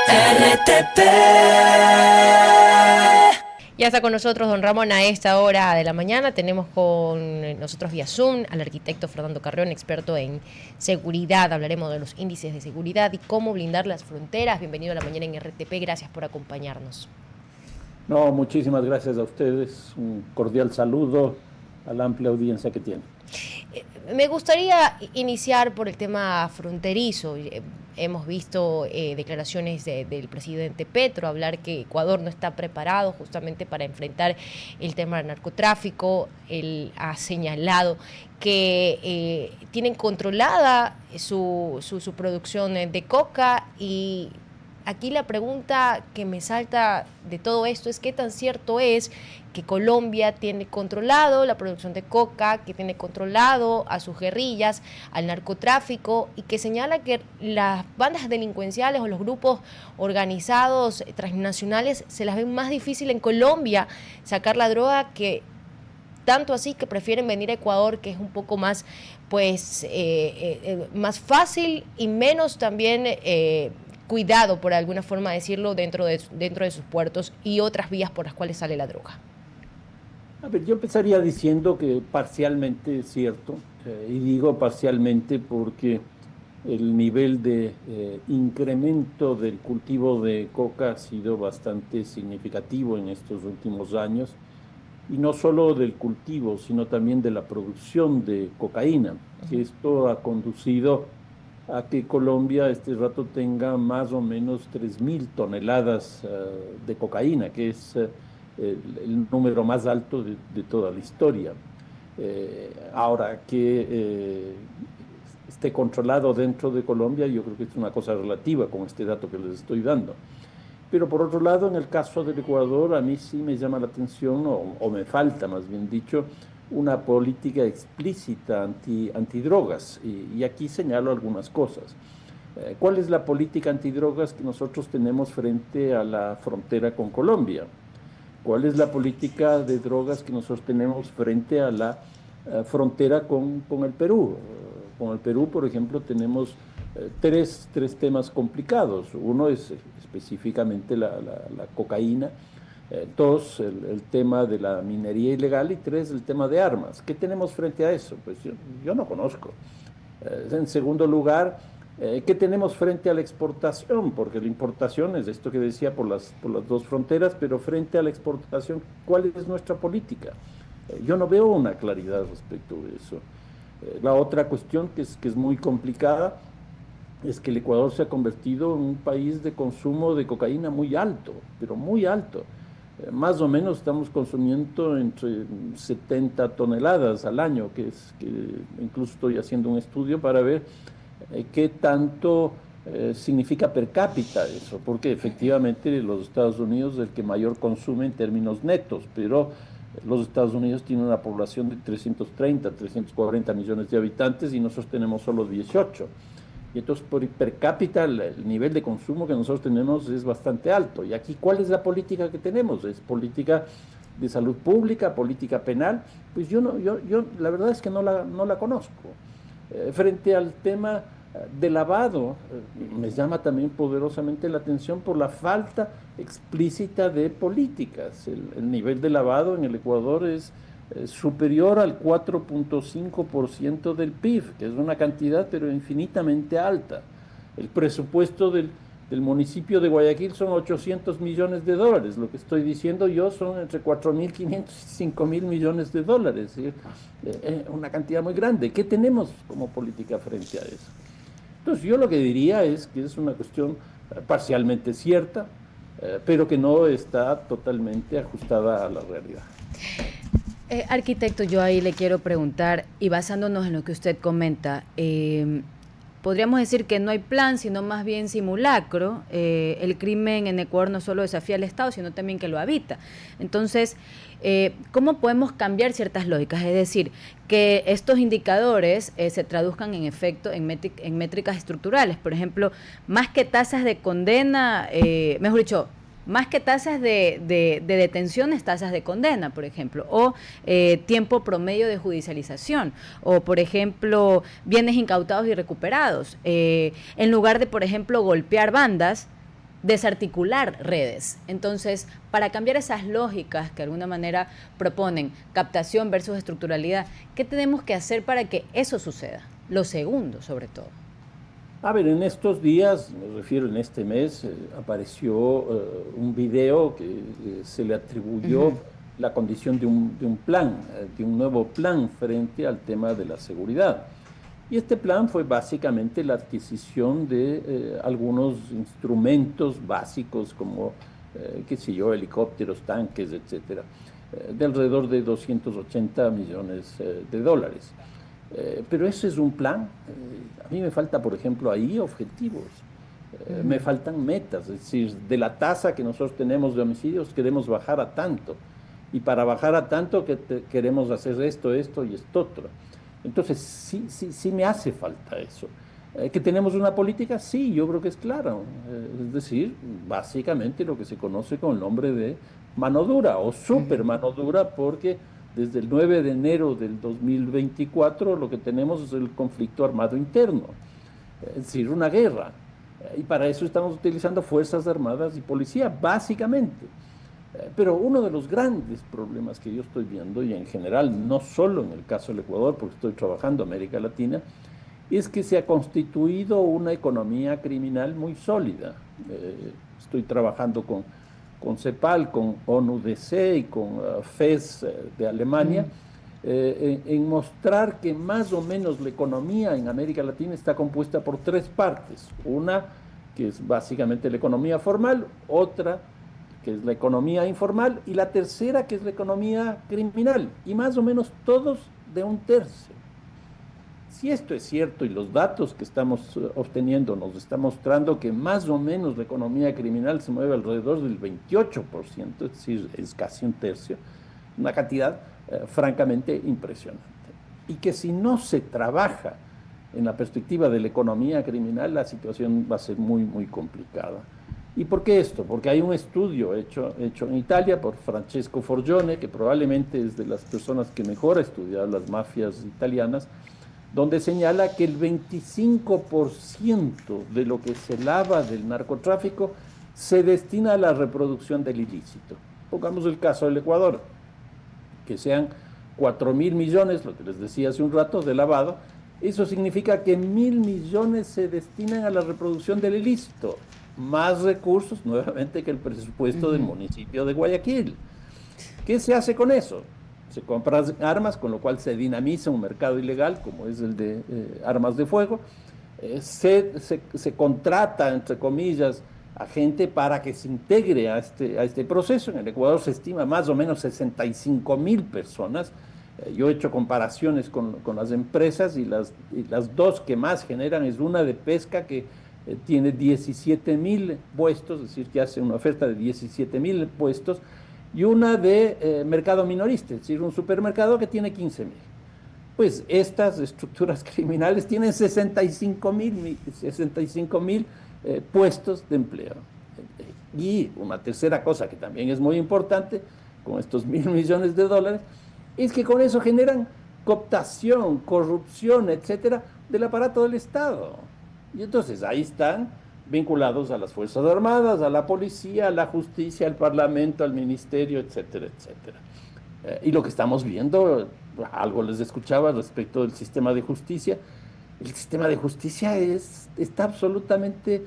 RTP. Ya está con nosotros don Ramón a esta hora de la mañana. Tenemos con nosotros vía Zoom al arquitecto Fernando Carrión, experto en seguridad. Hablaremos de los índices de seguridad y cómo blindar las fronteras. Bienvenido a la mañana en RTP. Gracias por acompañarnos. No, muchísimas gracias a ustedes. Un cordial saludo a la amplia audiencia que tiene. Me gustaría iniciar por el tema fronterizo. Hemos visto declaraciones del presidente Petro hablar que Ecuador no está preparado justamente para enfrentar el tema del narcotráfico. Él ha señalado que tienen controlada su producción de coca, y aquí la pregunta que me salta de todo esto es qué tan cierto es que Colombia tiene controlado la producción de coca, que tiene controlado a sus guerrillas, al narcotráfico, y que señala que las bandas delincuenciales o los grupos organizados transnacionales se las ven más difícil en Colombia sacar la droga, que tanto así que prefieren venir a Ecuador, que es un poco más, pues, más fácil y menos también cuidado, por alguna forma decirlo, dentro de sus puertos y otras vías por las cuales sale la droga. A ver, yo empezaría diciendo que parcialmente es cierto, y digo parcialmente porque el nivel de incremento del cultivo de coca ha sido bastante significativo en estos últimos años, y no solo del cultivo, sino también de la producción de cocaína, que esto ha conducido a que Colombia este rato tenga más o menos 3.000 toneladas de cocaína, que es el número más alto de toda la historia. Ahora que esté controlado dentro de Colombia, yo creo que es una cosa relativa con este dato que les estoy dando. Pero por otro lado, en el caso del Ecuador, a mí sí me llama la atención, o me falta más bien dicho, una política explícita antidrogas. Y aquí señalo algunas cosas. ¿Cuál es la política antidrogas que nosotros tenemos frente a la frontera con Colombia? ¿Cuál es la política de drogas que nosotros tenemos frente a la frontera con el Perú? Con el Perú, por ejemplo, tenemos tres temas complicados. Uno es específicamente la cocaína. Dos, el tema de la minería ilegal. Y tres, el tema de armas. ¿Qué tenemos frente a eso? Pues yo no conozco. En segundo lugar, ¿qué tenemos frente a la exportación? Porque la importación es esto que decía por las dos fronteras, pero frente a la exportación, ¿cuál es nuestra política? Yo no veo una claridad respecto de eso. La otra cuestión que es muy complicada es que el Ecuador se ha convertido en un país de consumo de cocaína muy alto, pero muy alto. Más o menos estamos consumiendo entre 70 toneladas al año, que incluso estoy haciendo un estudio para ver qué tanto significa per cápita eso, porque efectivamente los Estados Unidos es el que mayor consume en términos netos, pero los Estados Unidos tienen una población de 330, 340 millones de habitantes y nosotros tenemos solo 18. Y entonces por per cápita el nivel de consumo que nosotros tenemos es bastante alto. Y aquí, ¿cuál es la política que tenemos? ¿Es política de salud pública, política penal? Pues yo la verdad es que no la conozco. Frente al tema de lavado, me llama también poderosamente la atención por la falta explícita de políticas. El nivel de lavado en el Ecuador es superior al 4.5% del PIB, que es una cantidad pero infinitamente alta. El presupuesto del municipio de Guayaquil son 800 millones de dólares. Lo que estoy diciendo yo son entre 4.500 y 5.000 millones de dólares. Una cantidad muy grande. ¿Qué tenemos como política frente a eso? Entonces yo lo que diría es que es una cuestión parcialmente cierta, pero que no está totalmente ajustada a la realidad. Arquitecto, yo ahí le quiero preguntar, y basándonos en lo que usted comenta, podríamos decir que no hay plan, sino más bien simulacro. El crimen en Ecuador no solo desafía al Estado, sino también que lo habita. Entonces, ¿cómo podemos cambiar ciertas lógicas? Es decir, que estos indicadores se traduzcan en efecto en métricas estructurales. Por ejemplo, más que tasas de condena, mejor dicho, más que tasas de detenciones, tasas de condena, por ejemplo, o tiempo promedio de judicialización, o, por ejemplo, bienes incautados y recuperados. En lugar de, por ejemplo, golpear bandas, desarticular redes. Entonces, para cambiar esas lógicas que de alguna manera proponen captación versus estructuralidad, ¿qué tenemos que hacer para que eso suceda? Lo segundo, sobre todo. A ver, en estos días, me refiero en este mes, apareció un video que se le atribuyó la condición de un plan, de un nuevo plan frente al tema de la seguridad. Y este plan fue básicamente la adquisición de algunos instrumentos básicos como, qué sé yo, helicópteros, tanques, etcétera, de alrededor de 280 millones de dólares. Pero ese es un plan. A mí me falta, por ejemplo, ahí objetivos. Me faltan metas. Es decir, de la tasa que nosotros tenemos de homicidios queremos bajar a tanto. Y para bajar a tanto queremos hacer esto, esto y esto otro. Entonces, sí me hace falta eso. ¿Que tenemos una política? Sí, yo creo que es claro. Es decir, básicamente lo que se conoce con el nombre de mano dura o super mano dura, porque desde el 9 de enero del 2024 lo que tenemos es el conflicto armado interno, es decir, una guerra. Y para eso estamos utilizando fuerzas armadas y policía, básicamente. Pero uno de los grandes problemas que yo estoy viendo, y en general, no solo en el caso del Ecuador, porque estoy trabajando en América Latina, es que se ha constituido una economía criminal muy sólida. Estoy trabajando con CEPAL, con ONUDC y con FES de Alemania, en mostrar que más o menos la economía en América Latina está compuesta por tres partes. Una que es básicamente la economía formal, otra que es la economía informal y la tercera que es la economía criminal, y más o menos todos de un tercio. Si esto es cierto y los datos que estamos obteniendo nos están mostrando que más o menos la economía criminal se mueve alrededor del 28%, es decir, es casi un tercio, una cantidad francamente impresionante. Y que si no se trabaja en la perspectiva de la economía criminal, la situación va a ser muy, muy complicada. ¿Y por qué esto? Porque hay un estudio hecho en Italia por Francesco Forgione, que probablemente es de las personas que mejor ha estudiado las mafias italianas, donde señala que el 25% de lo que se lava del narcotráfico se destina a la reproducción del ilícito. Pongamos el caso del Ecuador, que sean 4.000 millones, lo que les decía hace un rato, de lavado. Eso significa que 1.000 millones se destinan a la reproducción del ilícito, más recursos nuevamente que el presupuesto del municipio de Guayaquil. ¿Qué se hace con eso? Se compran armas, con lo cual se dinamiza un mercado ilegal, como es el de armas de fuego. Se contrata, entre comillas, a gente para que se integre a este proceso. En el Ecuador se estima más o menos 65.000 personas. Yo he hecho comparaciones con las empresas y las dos que más generan es una de pesca que tiene 17.000 puestos, es decir, que hace una oferta de 17.000 puestos, y una de mercado minorista, es decir, un supermercado que tiene 15.000. Pues estas estructuras criminales tienen 65.000 puestos de empleo. Y una tercera cosa que también es muy importante, con estos 1.000 millones de dólares, es que con eso generan cooptación, corrupción, etcétera, del aparato del Estado. Y entonces ahí están vinculados a las Fuerzas Armadas, a la policía, a la justicia, al Parlamento, al Ministerio, etcétera, etcétera. Y lo que estamos viendo, algo les escuchaba respecto del sistema de justicia, el sistema de justicia está absolutamente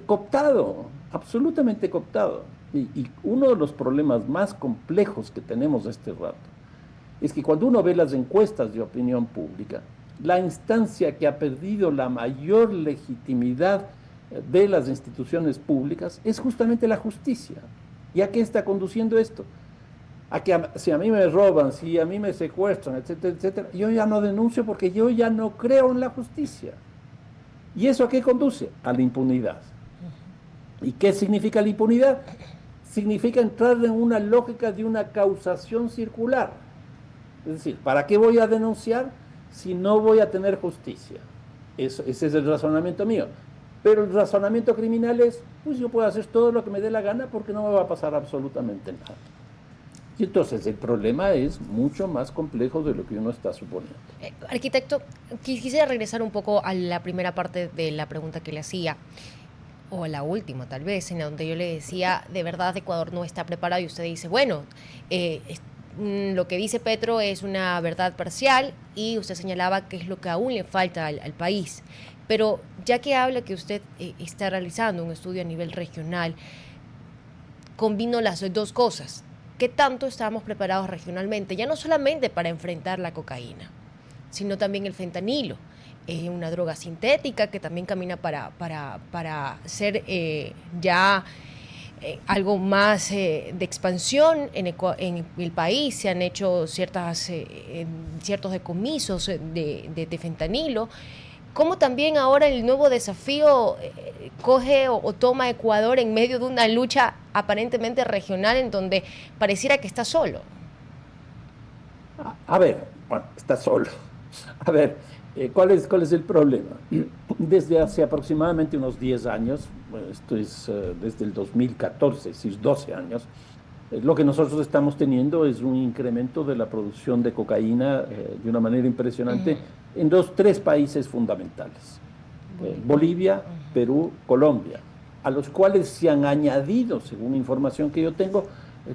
cooptado, absolutamente cooptado. Y uno de los problemas más complejos que tenemos a este rato es que cuando uno ve las encuestas de opinión pública, la instancia que ha perdido la mayor legitimidad de las instituciones públicas es justamente la justicia. ¿Y a qué está conduciendo esto? A que si a mí me roban, si a mí me secuestran, etcétera, etcétera, yo ya no denuncio porque yo ya no creo en la justicia. ¿Y eso a qué conduce? A la impunidad. ¿Y qué significa la impunidad? Significa entrar en una lógica de una causación circular. Es decir, ¿para qué voy a denunciar si no voy a tener justicia? Ese es el razonamiento mío. Pero el razonamiento criminal es, pues yo puedo hacer todo lo que me dé la gana porque no me va a pasar absolutamente nada. Y entonces el problema es mucho más complejo de lo que uno está suponiendo. Arquitecto, quisiera regresar un poco a la primera parte de la pregunta que le hacía. O la última, tal vez, en donde yo le decía, de verdad Ecuador no está preparado y usted dice, bueno, lo que dice Petro es una verdad parcial y usted señalaba que es lo que aún le falta al país. Pero ya que habla que usted está realizando un estudio a nivel regional, combino las dos cosas. ¿Qué tanto estamos preparados regionalmente? Ya no solamente para enfrentar la cocaína, sino también el fentanilo, una droga sintética que también camina para ser algo más de expansión en el país. Se han hecho ciertos decomisos de fentanilo. ¿Cómo también ahora el nuevo desafío coge o toma Ecuador en medio de una lucha aparentemente regional en donde pareciera que está solo? A ver, bueno, está solo. A ver, cuál es el problema? Desde hace aproximadamente unos 10 años, bueno, esto es desde el 2014, es decir, 12 años, lo que nosotros estamos teniendo es un incremento de la producción de cocaína de una manera impresionante en tres países fundamentales: Bolivia, Perú, Colombia, a los cuales se han añadido, según información que yo tengo,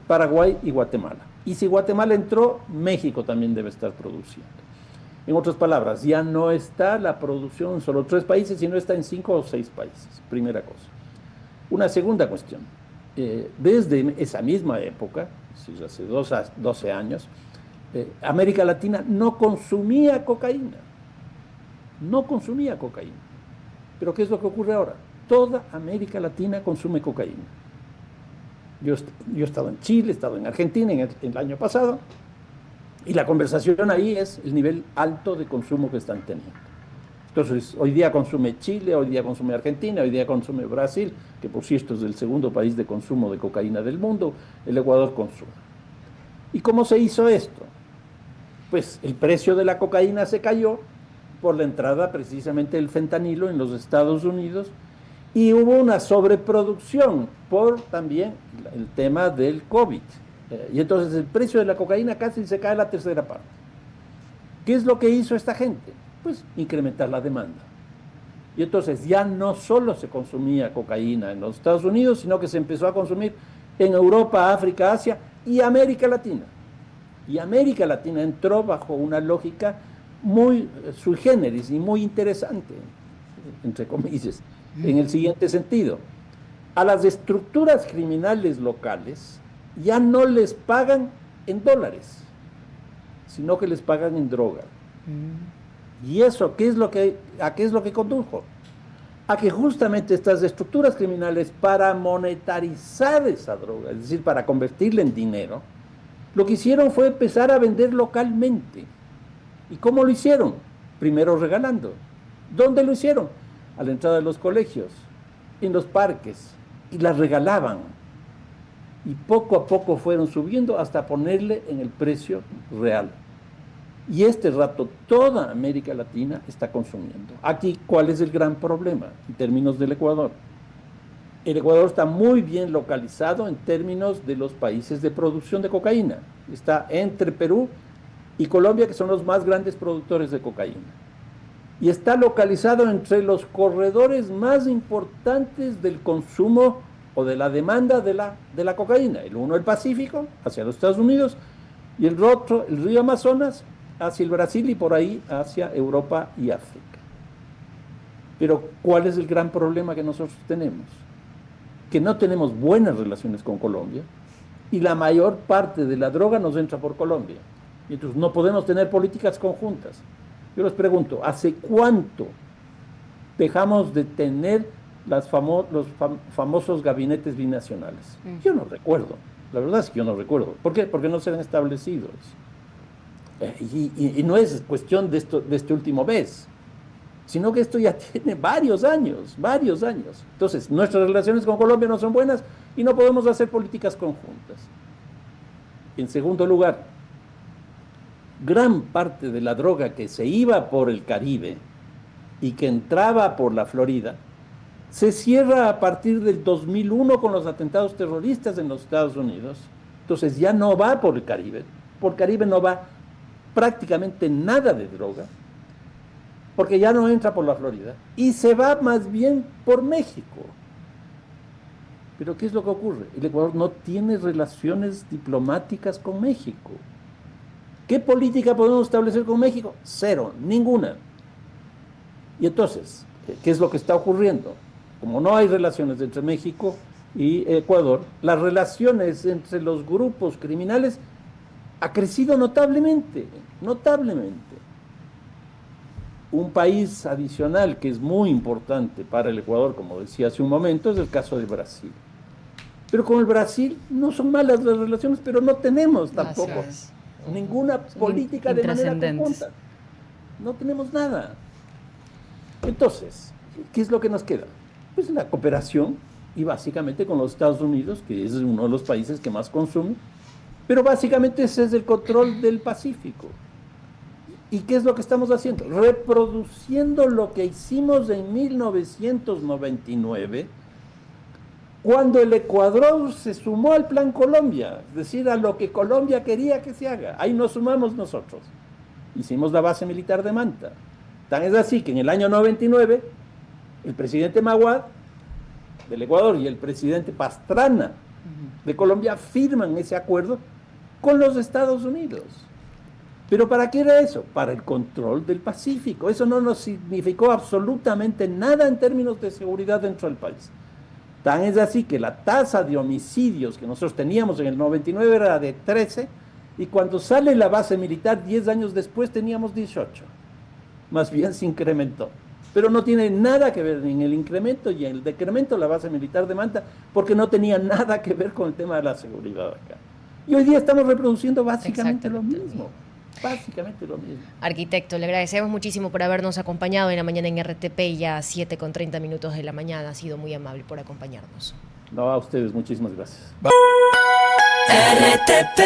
Paraguay y Guatemala. Y si Guatemala entró, México también debe estar produciendo. En otras palabras, ya no está la producción en solo 3 países, sino está en 5 o 6 países, primera cosa. Una segunda cuestión: desde esa misma época, es decir, hace 12 años, América Latina no consumía cocaína. No consumía cocaína. Pero ¿qué es lo que ocurre ahora? Toda América Latina consume cocaína. Yo he estado en Chile, he estado en Argentina en el año pasado, y la conversación ahí es el nivel alto de consumo que están teniendo. Entonces, hoy día consume Chile, hoy día consume Argentina, hoy día consume Brasil, que por cierto es el segundo país de consumo de cocaína del mundo. El Ecuador consume. ¿Y cómo se hizo esto? Pues el precio de la cocaína se cayó por la entrada precisamente del fentanilo en los Estados Unidos, y hubo una sobreproducción por también el tema del COVID. Y entonces el precio de la cocaína casi se cae a la tercera parte. ¿Qué es lo que hizo esta gente? Pues incrementar la demanda. Y entonces ya no solo se consumía cocaína en los Estados Unidos, sino que se empezó a consumir en Europa, África, Asia y América Latina. Y América Latina entró bajo una lógica muy sui generis y muy interesante, entre comillas, en el siguiente sentido: a las estructuras criminales locales ya no les pagan en dólares, sino que les pagan en droga. ¿Y eso a qué es lo que condujo? A que justamente estas estructuras criminales, para monetarizar esa droga, es decir, para convertirla en dinero, lo que hicieron fue empezar a vender localmente. ¿Y cómo lo hicieron? Primero regalando. ¿Dónde lo hicieron? A la entrada de los colegios, en los parques, y las regalaban. Y poco a poco fueron subiendo hasta ponerle en el precio real. Y este rato toda América Latina está consumiendo. Aquí, ¿cuál es el gran problema en términos del Ecuador? El Ecuador está muy bien localizado en términos de los países de producción de cocaína. Está entre Perú y Colombia, que son los más grandes productores de cocaína. Y está localizado entre los corredores más importantes del consumo o de la demanda de la cocaína. El uno, el Pacífico, hacia los Estados Unidos, y el otro, el río Amazonas, hacia el Brasil y por ahí hacia Europa y África. Pero ¿cuál es el gran problema que nosotros tenemos? Que no tenemos buenas relaciones con Colombia, y la mayor parte de la droga nos entra por Colombia. Y entonces no podemos tener políticas conjuntas. Yo les pregunto, ¿hace cuánto dejamos de tener los famosos gabinetes binacionales? Yo no recuerdo. La verdad es que yo no recuerdo. ¿Por qué? Porque no se han establecido. Y no es cuestión de este último mes, sino que esto ya tiene varios años. Entonces, nuestras relaciones con Colombia no son buenas y no podemos hacer políticas conjuntas. En segundo lugar, gran parte de la droga que se iba por el Caribe y que entraba por la Florida se cierra a partir del 2001 con los atentados terroristas en los Estados Unidos. Entonces ya no va por el Caribe. Por Caribe no va prácticamente nada de droga, porque ya no entra por la Florida, y se va más bien por México. Pero ¿qué es lo que ocurre? El Ecuador no tiene relaciones diplomáticas con México. ¿Qué política podemos establecer con México? Cero, ninguna. Y entonces, ¿qué es lo que está ocurriendo? Como no hay relaciones entre México y Ecuador, las relaciones entre los grupos criminales ha crecido notablemente, notablemente. Un país adicional que es muy importante para el Ecuador, como decía hace un momento, es el caso de Brasil. Pero con el Brasil no son malas las relaciones, pero no tenemos tampoco ninguna política de manera conjunta. No tenemos nada. Entonces, ¿qué es lo que nos queda? Pues la cooperación, y básicamente con los Estados Unidos, que es uno de los países que más consume, pero básicamente ese es el control del Pacífico. ¿Y qué es lo que estamos haciendo? Reproduciendo lo que hicimos en 1999, cuando el Ecuador se sumó al Plan Colombia, es decir, a lo que Colombia quería que se haga. Ahí nos sumamos nosotros. Hicimos la base militar de Manta. Tan es así que en el año 99, el presidente Maguad del Ecuador y el presidente Pastrana de Colombia firman ese acuerdo con los Estados Unidos. ¿Pero para qué era eso? Para el control del Pacífico. Eso no nos significó absolutamente nada en términos de seguridad dentro del país. Tan es así que la tasa de homicidios que nosotros teníamos en el 99 era de 13, y cuando sale la base militar 10 años después teníamos 18. Más bien se incrementó. Pero no tiene nada que ver en el incremento y en el decremento de la base militar de Manta, porque no tenía nada que ver con el tema de la seguridad acá. Y hoy día estamos reproduciendo básicamente lo mismo. Básicamente lo mismo. Arquitecto, le agradecemos muchísimo por habernos acompañado en la mañana en RTP, ya 7:30 de la mañana. Ha sido muy amable por acompañarnos. No, a ustedes, muchísimas gracias. RTP